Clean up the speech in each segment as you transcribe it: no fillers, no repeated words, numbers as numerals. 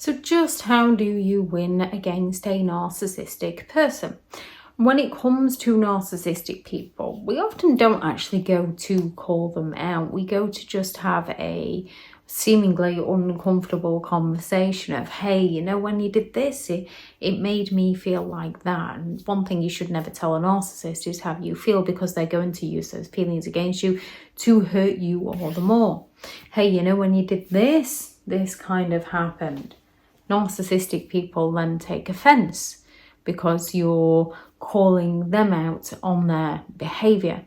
So just how do you win against a narcissistic person? When it comes to narcissistic people, we often don't actually go to call them out. We go to just have a seemingly uncomfortable conversation of, hey, you know, when you did this, it made me feel like that. And one thing you should never tell a narcissist is how you feel, because they're going to use those feelings against you to hurt you all the more. Hey, you know, when you did this kind of happened. Narcissistic people then take offense because you're calling them out on their behavior.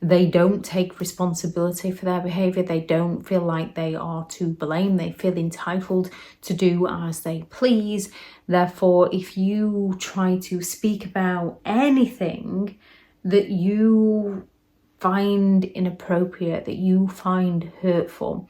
They don't take responsibility for their behavior. They don't feel like they are to blame. They feel entitled to do as they please. Therefore, if you try to speak about anything that you find inappropriate, that you find hurtful,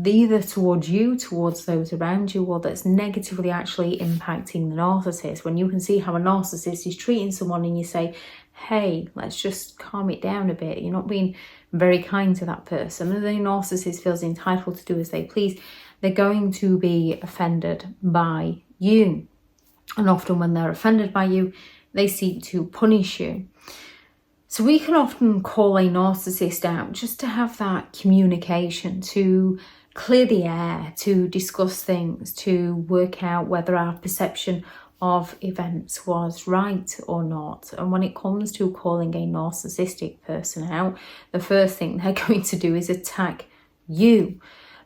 either towards you, towards those around you, or that's negatively actually impacting the narcissist, when you can see how a narcissist is treating someone and you say, hey, let's just calm it down a bit, you're not being very kind to that person, and the narcissist feels entitled to do as they please, they're going to be offended by you. And often when they're offended by you, they seek to punish you. So we can often call a narcissist out just to have that communication, to clear the air, to discuss things, to work out whether our perception of events was right or not. And when it comes to calling a narcissistic person out, the first thing they're going to do is attack you.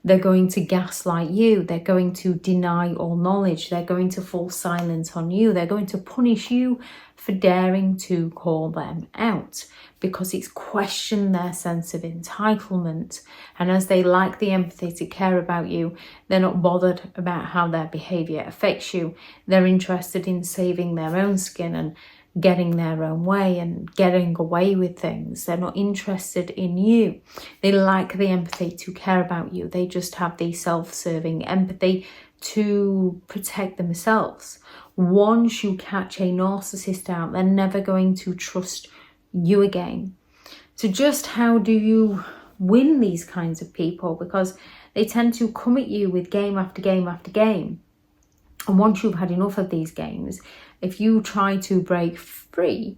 They're going to gaslight you. They're going to deny all knowledge. They're going to fall silent on you. They're going to punish you for daring to call them out, because it's questioned their sense of entitlement. And as they lack the empathy to care about you, they're not bothered about how their behavior affects you. They're interested in saving their own skin and getting their own way and getting away with things. They're not interested in you. They lack the empathy to care about you. They just have the self-serving empathy to protect themselves. Once you catch a narcissist out, they're never going to trust you again. So just how do you win these kinds of people? Because they tend to come at you with game after game after game. And once you've had enough of these games, if you try to break free,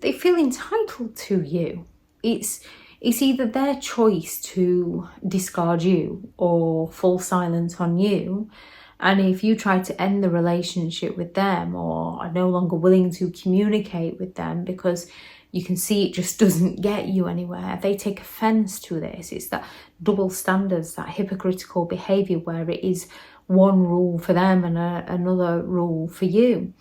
they feel entitled to you. It's either their choice to discard you or fall silent on you. And if you try to end the relationship with them, or are no longer willing to communicate with them because you can see it just doesn't get you anywhere, they take offense to this. It's that double standards, that hypocritical behavior where it is one rule for them and another rule for you.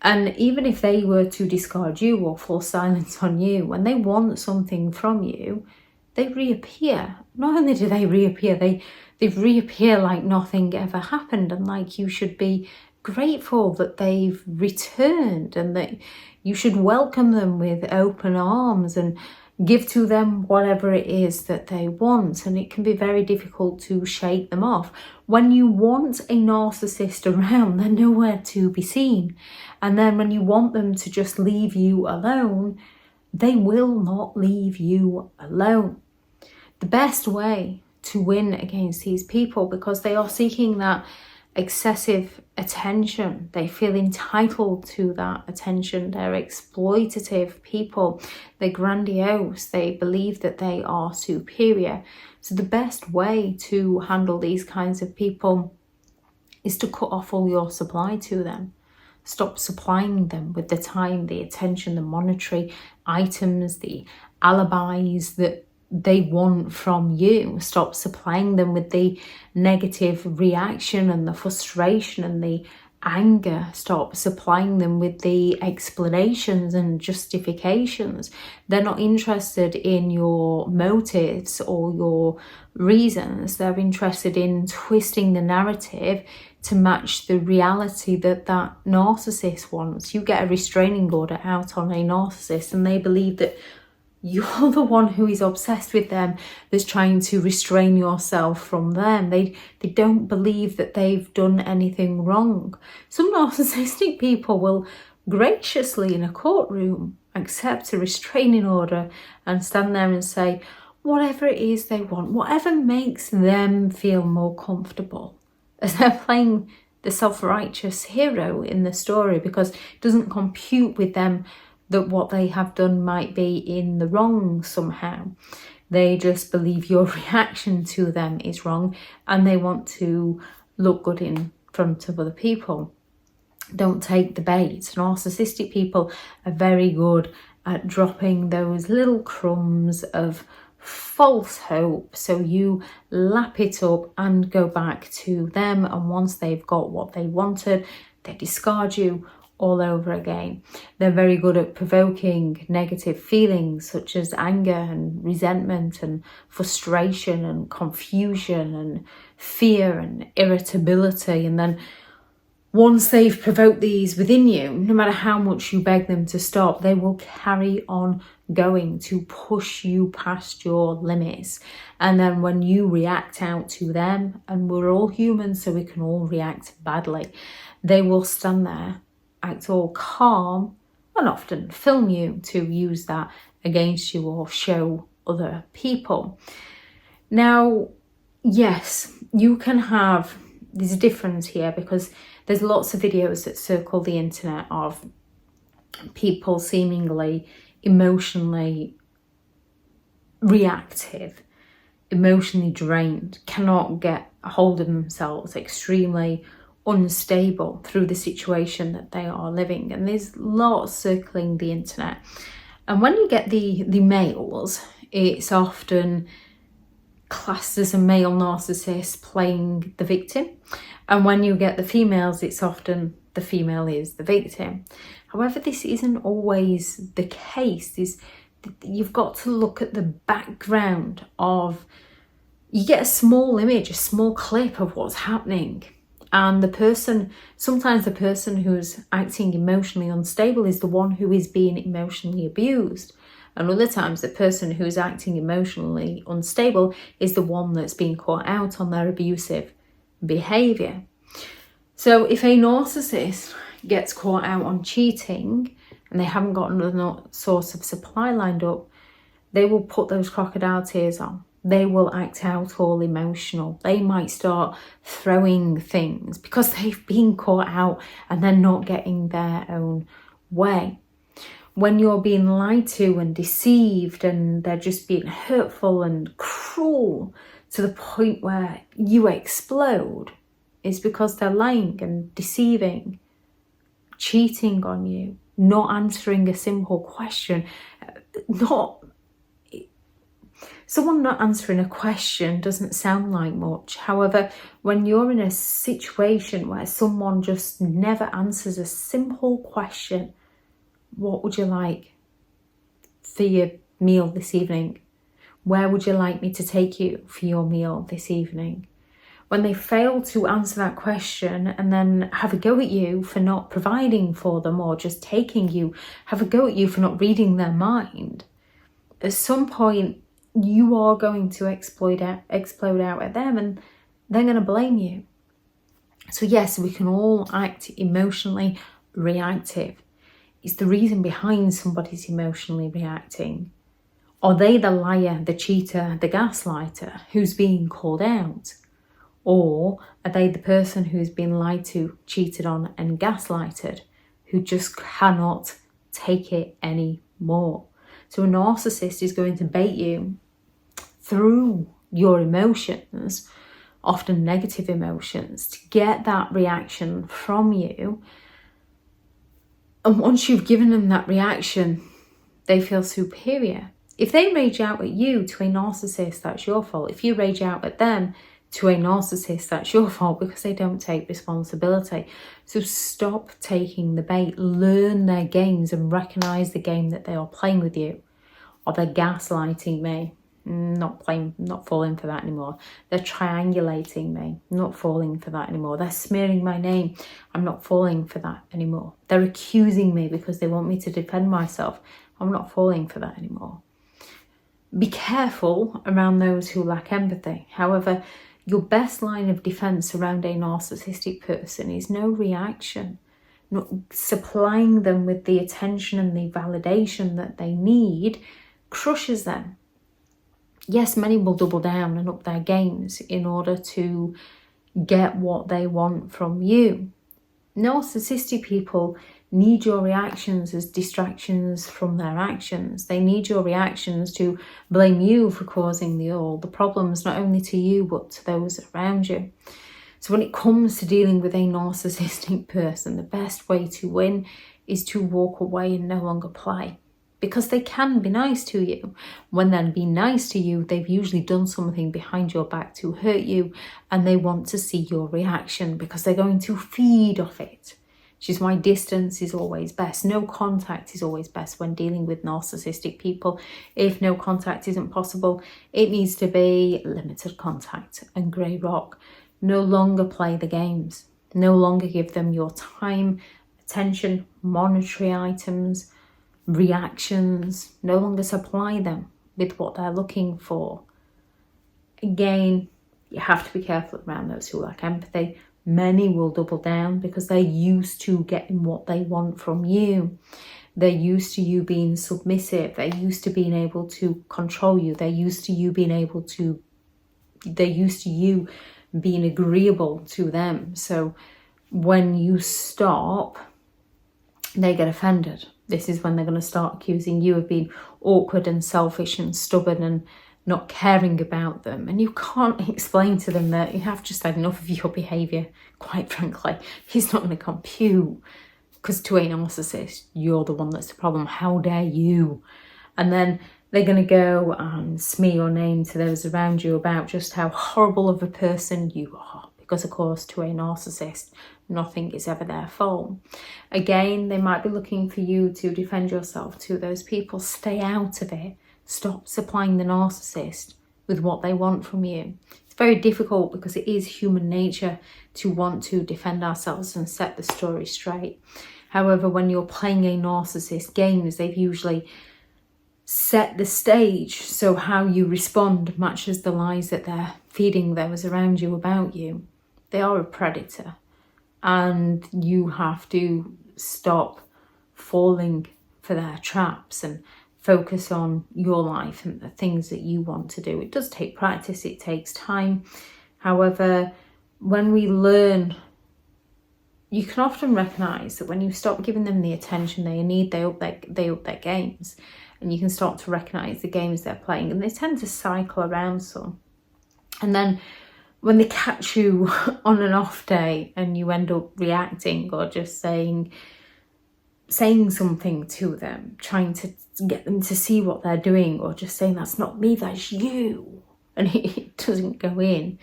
And even if they were to discard you or fall silent on you, when they want something from you, they reappear. Not only do they reappear, they reappear like nothing ever happened, and like you should be grateful that they've returned, and that you should welcome them with open arms and give to them whatever it is that they want. And it can be very difficult to shake them off. When you want a narcissist around, they're nowhere to be seen. And then when you want them to just leave you alone, they will not leave you alone. The best way to win against these people, because they are seeking that excessive attention, they feel entitled to that attention, they're exploitative people, they're grandiose, they believe that they are superior. So the best way to handle these kinds of people is to cut off all your supply to them. Stop supplying them with the time, the attention, the monetary items, the alibis that they want from you. Stop supplying them with the negative reaction and the frustration and the anger. Stop supplying them with the explanations and justifications. They're not interested in your motives or your reasons. They're interested in twisting the narrative to match the reality that narcissist wants. You get a restraining order out on a narcissist and they believe that you're the one who is obsessed with them, that's trying to restrain yourself from them. They don't believe that they've done anything wrong. Some narcissistic people will graciously in a courtroom accept a restraining order and stand there and say whatever it is they want, whatever makes them feel more comfortable. as they're playing the self-righteous hero in the story, because it doesn't compute with them that what they have done might be in the wrong somehow. They just believe your reaction to them is wrong, and they want to look good in front of other people. Don't take the bait. Narcissistic people are very good at dropping those little crumbs of false hope, so you lap it up and go back to them, and once they've got what they wanted, they discard you all over again. They're very good at provoking negative feelings such as anger and resentment and frustration and confusion and fear and irritability, and then once they've provoked these within you, no matter how much you beg them to stop, they will carry on going to push you past your limits. And then when you react out to them, and we're all human, so we can all react badly, they will stand there, act all calm, and often film you to use that against you or show other people. Now, yes, you can have, there's a difference here, because there's lots of videos that circle the internet of people seemingly emotionally reactive, emotionally drained, cannot get a hold of themselves, extremely unstable through the situation that they are living. And there's lots circling the internet. And when you get the males, it's often classed as a male narcissist playing the victim. And when you get the females, it's often the female is the victim. However, this isn't always the case. You've got to look at the background of, you get a small image, a small clip of what's happening. And sometimes the person who's acting emotionally unstable is the one who is being emotionally abused. And other times the person who's acting emotionally unstable is the one that's being caught out on their abusive behaviour. So if a narcissist gets caught out on cheating and they haven't got another source of supply lined up, they will put those crocodile tears on. They will act out all emotional. They might start throwing things because they've been caught out and they're not getting their own way. When you're being lied to and deceived and they're just being hurtful and cruel to the point where you explode, it's because they're lying and deceiving, cheating on you, not answering a simple question. Someone not answering a question doesn't sound like much. However, when you're in a situation where someone just never answers a simple question, what would you like for your meal this evening? Where would you like me to take you for your meal this evening? When they fail to answer that question and then have a go at you for not providing for them or just taking you, have a go at you for not reading their mind, at some point you are going to explode out at them and they're going to blame you. So yes, we can all act emotionally reactive. It's the reason behind somebody's emotionally reacting. Are they the liar, the cheater, the gaslighter who's being called out? Or are they the person who's been lied to, cheated on and gaslighted, who just cannot take it anymore? So a narcissist is going to bait you through your emotions, often negative emotions, to get that reaction from you. And once you've given them that reaction, they feel superior. If they rage out at you to a narcissist, that's your fault. If you rage out at them to a narcissist, that's your fault, because they don't take responsibility. So stop taking the bait. Learn their games and recognise the game that they are playing with you. Or they're gaslighting me. Not falling for that anymore. They're triangulating me. Not falling for that anymore. They're smearing my name. I'm not falling for that anymore. They're accusing me because they want me to defend myself. I'm not falling for that anymore. Be careful around those who lack empathy. However, your best line of defense around a narcissistic person is no reaction. Not supplying them with the attention and the validation that they need crushes them. Yes, many will double down and up their games in order to, get what they want from you. Narcissistic people need your reactions as distractions from their actions. They need your reactions to blame you for causing the problems, not only to you, but to those around you. So when it comes to dealing with a narcissistic person, the best way to win is to walk away and no longer play. Because they can be nice to you. When they're being nice to you, they've usually done something behind your back to hurt you, and they want to see your reaction because they're going to feed off it. Which is why distance is always best. No contact is always best when dealing with narcissistic people. If no contact isn't possible, it needs to be limited contact and grey rock. No longer play the games. No longer give them your time, attention, monetary items, reactions. No longer supply them with what they're looking for. Again, you have to be careful around those who lack empathy. Many will double down because they're used to getting what they want from you. They're used to you being submissive. They're used to being able to control you. They're used to you being being agreeable to them. So when you stop, they get offended. This is when they're going to start accusing you of being awkward and selfish and stubborn and not caring about them. And you can't explain to them that you have just had enough of your behaviour, quite frankly. He's not going to compute. Because to a narcissist, you're the one that's the problem. How dare you? And then they're going to go and smear your name to those around you about just how horrible of a person you are. Because, of course, to a narcissist, nothing is ever their fault. Again, they might be looking for you to defend yourself to those people. Stay out of it. Stop supplying the narcissist with what they want from you. It's very difficult because it is human nature to want to defend ourselves and set the story straight. However, when you're playing a narcissist games, they've usually set the stage so how you respond matches the lies that they're feeding those around you about you. They are a predator, and you have to stop falling for their traps and focus on your life and the things that you want to do. It does take practice, it takes time. However, when we learn, you can often recognise that when you stop giving them the attention they need, they up their games. And you can start to recognise the games they're playing, and they tend to cycle around some. And then when they catch you on an off day and you end up reacting or just saying something to them, trying to get them to see what they're doing, or just saying, that's not me, that's you, and it doesn't go in,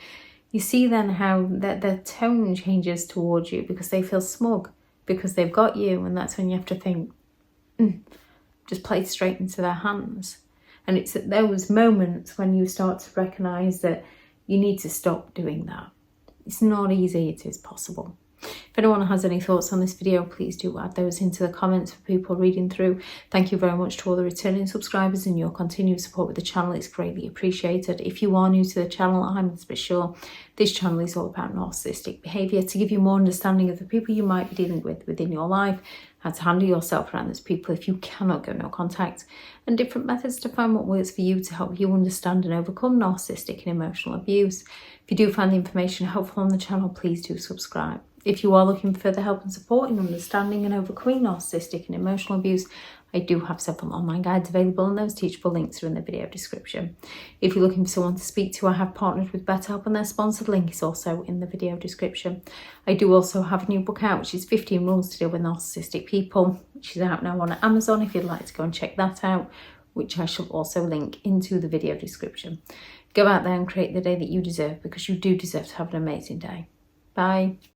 you see then how their tone changes towards you because they feel smug, because they've got you, and that's when you have to think, just play straight into their hands. And it's at those moments when you start to recognise that you need to stop doing that. It's not easy, it is possible. If anyone has any thoughts on this video, please do add those into the comments for people reading through. Thank you very much to all the returning subscribers, and your continued support with the channel is greatly appreciated. If you are new to the channel, I'm a bit sure this channel is all about narcissistic behaviour, to give you more understanding of the people you might be dealing with within your life, how to handle yourself around those people if you cannot go no contact, and different methods to find what works for you to help you understand and overcome narcissistic and emotional abuse. If you do find the information helpful on the channel, please do subscribe. If you are looking for further help and support in understanding and overcoming narcissistic and emotional abuse, I do have several online guides available, and those teachable links are in the video description. If you're looking for someone to speak to, I have partnered with BetterHelp, and their sponsored link is also in the video description. I do also have a new book out, which is 15 Rules to Deal with Narcissistic People, which is out now on Amazon if you'd like to go and check that out, which I shall also link into the video description. Go out there and create the day that you deserve, because you do deserve to have an amazing day. Bye.